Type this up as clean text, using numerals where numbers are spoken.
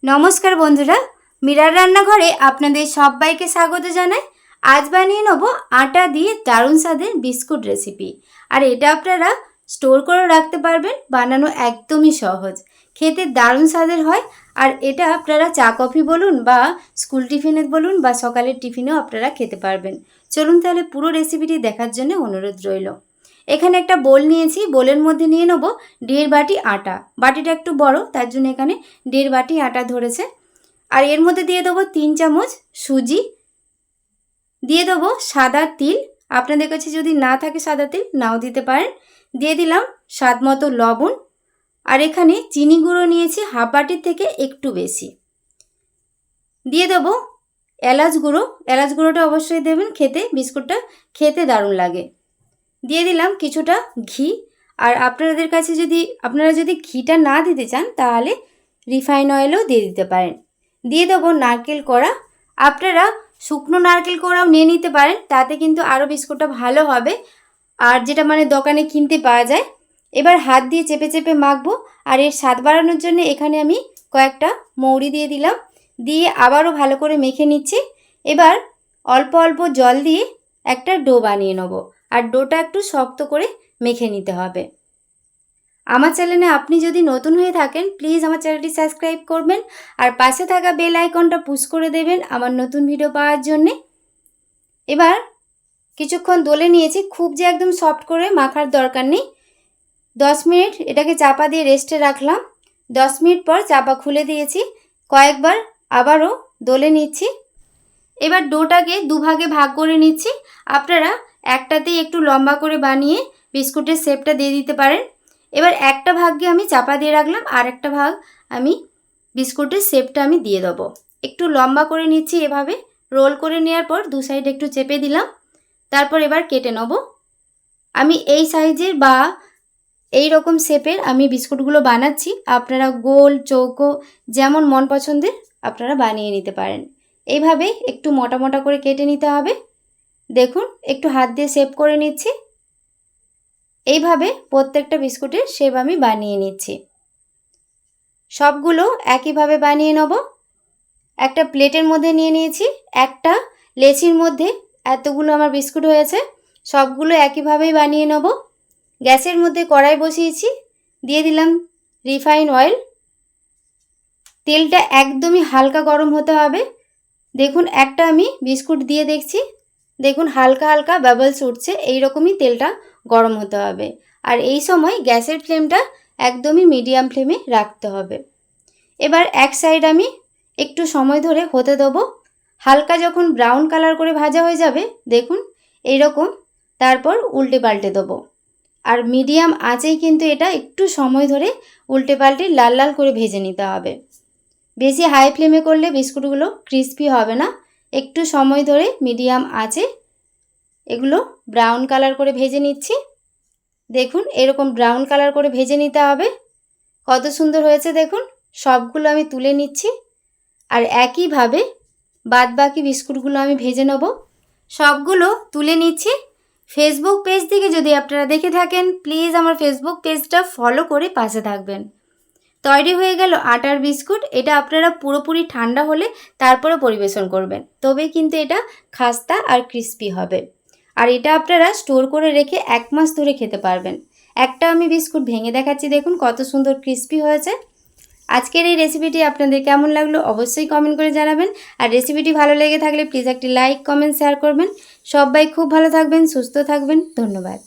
নমস্কার বন্ধুরা, মীরার রান্নাঘরে আপনাদের সবাইকে স্বাগত জানাই। আজ বানিয়ে নেব আটা দিয়ে দারুণ স্বাদের বিস্কুট রেসিপি। আর এটা আপনারা স্টোর করে রাখতে পারবেন, বানানো একদমই সহজ, খেতে দারুণ স্বাদের হয়। আর এটা আপনারা চা কফি বলুন বা স্কুল টিফিনে বলুন বা সকালের টিফিনেও আপনারা খেতে পারবেন। চলুন তাহলে পুরো রেসিপিটি দেখার জন্য অনুরোধ রইল। এখানে একটা বোল নিয়েছি, বোলের মধ্যে নিয়ে নেব 1.5 বাটি আটা। বাটিটা একটু বড়, তার জন্য এখানে 1.5 বাটি আটা ধরেছে। আর এর মধ্যে দিয়ে দেবো 3 চামচ সুজি, দিয়ে দেবো সাদা তিল, আপনাদের কাছে যদি না থাকে সাদা তিল নাও দিতে পারেন। দিয়ে দিলাম স্বাদ মতো লবণ। আর এখানে চিনি গুঁড়ো নিয়েছি হাফ বাটির থেকে একটু বেশি। দিয়ে দেবো এলাচ গুঁড়ো, এলাচ গুঁড়োটা অবশ্যই দেবেন, খেতে বিস্কুটটা খেতে দারুণ লাগে। দিয়ে দিলাম কিছুটা ঘি। আর আপনারা যদি ঘিটা না দিতে চান তাহলে রিফাইন অয়েলও দিয়ে দিতে পারেন। দিয়ে দেবো নারকেল কোড়া, আপনারা শুকনো নারকেল কোড়াও নিয়ে নিতে পারেন, তাতে কিন্তু আরও বিস্কুটটা ভালো হবে। আর যেটা দোকানে কিনতে পাওয়া যায়। এবার হাত দিয়ে চেপে চেপে মাখবো। আর এর স্বাদ বাড়ানোর জন্য এখানে আমি কয়েকটা মৌরি দিয়ে দিলাম, দিয়ে আবারও ভালো করে মেখে নিচ্ছি। এবার অল্প অল্প জল দিয়ে একটা ডো বানিয়ে নেব। আর ডোটা একটু শক্ত করে মেখে নিতে হবে। আমার চ্যানেলে আপনি যদি নতুন হয়ে থাকেন প্লিজ আমার চ্যানেলটি সাবস্ক্রাইব করবেন আর পাশে থাকা বেল আইকনটা পুশ করে দেবেন আমার নতুন ভিডিও পাওয়ার জন্যে। এবার কিছুক্ষণ দোলে নিয়েছি, খুব যে একদম সফট করে মাখার দরকার নেই। 10 মিনিট এটাকে চাপা দিয়ে রেস্টে রাখলাম। 10 মিনিট পর চাপা খুলে দিয়েছি, কয়েকবার আবারও দোলে নিচ্ছি। এবার ডোটাকে দুভাগে ভাগ করে নিচ্ছি। আপনারা একটাতেই একটু লম্বা করে বানিয়ে বিস্কুটের শেপটা দিয়ে দিতে পারেন। এবার একটা ভাগকে আমি চাপা দিয়ে রাখলাম, আর একটা ভাগ আমি বিস্কুটের শেপটা আমি দিয়ে দেবো। একটু লম্বা করে নিচ্ছি, এভাবে রোল করে নেওয়ার পর দু সাইড একটু চেপে দিলাম। তারপর এবার কেটে নেব। আমি এই সাইজের বা এই রকম শেপের আমি বিস্কুটগুলো বানাচ্ছি, আপনারা গোল চৌকো যেমন মন পছন্দের আপনারা বানিয়ে নিতে পারেন। এইভাবে একটু মোটা মোটা করে কেটে নিতে হবে। দেখুন একটু হাত দিয়ে শেপ করে নিচ্ছি। এইভাবে প্রত্যেকটা বিস্কুটের শেপ আমি বানিয়ে নিচ্ছি। সবগুলো একইভাবে বানিয়ে নেব। একটা প্লেটের মধ্যে নিয়ে নিয়েছি, একটা লেচির মধ্যে এতগুলো আমার বিস্কুট হয়েছে, সবগুলো একইভাবেই বানিয়ে নেব। গ্যাসের মধ্যে কড়াই বসিয়েছি, দিয়ে দিলাম রিফাইন অয়েল। তেলটা একদমই হালকা গরম হতে হবে। দেখুন একটা আমি বিস্কুট দিয়ে দেখছি, দেখুন হালকা হালকা বাবলস উঠছে, এইরকমই তেলটা গরম হতে হবে। আর এই সময় গ্যাসের ফ্লেমটা একদমই মিডিয়াম ফ্লেমে রাখতে হবে। এবার এক সাইড আমি একটু সময় ধরে হতে দেবো। হালকা যখন ব্রাউন কালার করে ভাজা হয়ে যাবে দেখুন এইরকম, তারপর উল্টে পাল্টে দেবো। আর মিডিয়াম আঁচেই কিন্তু এটা একটু সময় ধরে উল্টে পাল্টে লাল লাল করে ভেজে নিতে হবে। বেশি হাই ফ্লেমে করলে বিস্কুটগুলো ক্রিস্পি হবে না। একটু সময় ধরে মিডিয়াম আঁচে এগুলো ব্রাউন কালার করে ভেজে নিচ্ছি। দেখুন এরকম ব্রাউন কালার করে ভেজে নিতে হবে। কত সুন্দর হয়েছে দেখুন। সবগুলো আমি তুলে নিচ্ছি। আর একইভাবে বাদবাকি বিস্কুটগুলো আমি ভেজে নেব। সবগুলো তুলে নিচ্ছি। ফেসবুক পেজ থেকে যদি আপনারা দেখে থাকেন প্লিজ আমার ফেসবুক পেজটা ফলো করে পাশে থাকবেন। তৈরি হয়ে গেল আটার বিস্কুট। এটা আপনারা পুরোপুরি ঠান্ডা হলে তারপরে পরিবেশন করবেন, তবেই কিন্তু এটা খাস্তা আর ক্রিস্পি হবে। আর এটা আপনারা স্টোর করে রেখে 1 মাস ধরে খেতে পারবেন। একটা আমি বিস্কুট ভেঙে দেখাচ্ছি, দেখুন কত সুন্দর ক্রিস্পি হয়েছে। আজকের এই রেসিপিটি আপনাদের কেমন লাগলো অবশ্যই কমেন্ট করে জানাবেন। আর রেসিপিটি ভালো লেগে থাকলে প্লিজ একটি লাইক কমেন্ট শেয়ার করবেন। সবাই খুব ভালো থাকবেন, সুস্থ থাকবেন। ধন্যবাদ।